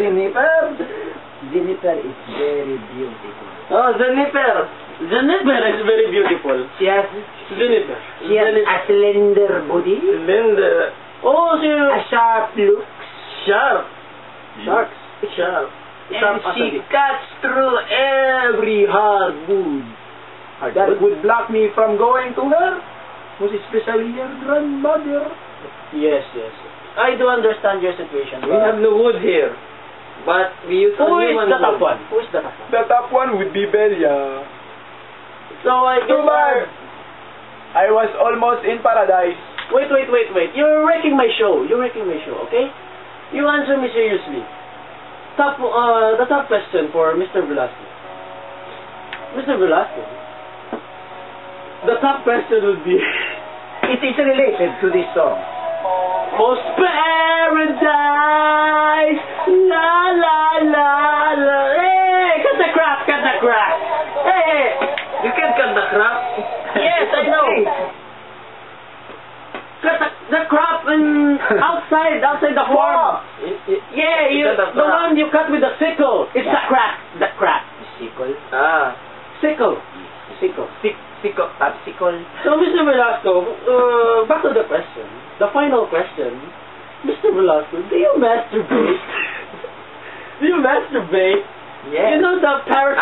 Jennifer. Jennifer is very beautiful. Oh, Jennifer. Jennifer is very beautiful. She has Jennifer. a slender body. Slender. Oh, she... A sharp look. Sharp. Sharp. Sharp. And she cuts through every hardwood that would block me from going to her. Most especially your grandmother. Yes, yes. I do understand your situation. We But have no wood here. But we use Who only is one the wood. top one? Who is the top one? the top one would be Belia. So I guess... Too bad. I was almost in paradise. Wait. You're wrecking my show. You're wrecking my show, okay? You answer me seriously. The top question for Mr. Velasco. Mr. Velasco. The top question would be... It is related to this song. Most paradise, la la la la. Hey, cut the crap. Hey, you can cut the crap. Yes, I know. Cut the crap outside the farm. Yeah, the one you cut with the sickle. It's the crap. Sickle. Ah, sickle. Sickle. Popsicle. So, Mr. Velasco, back to the question. The final question. Mr. Velasco, do you masturbate? Do you masturbate? Yes. You know the parrot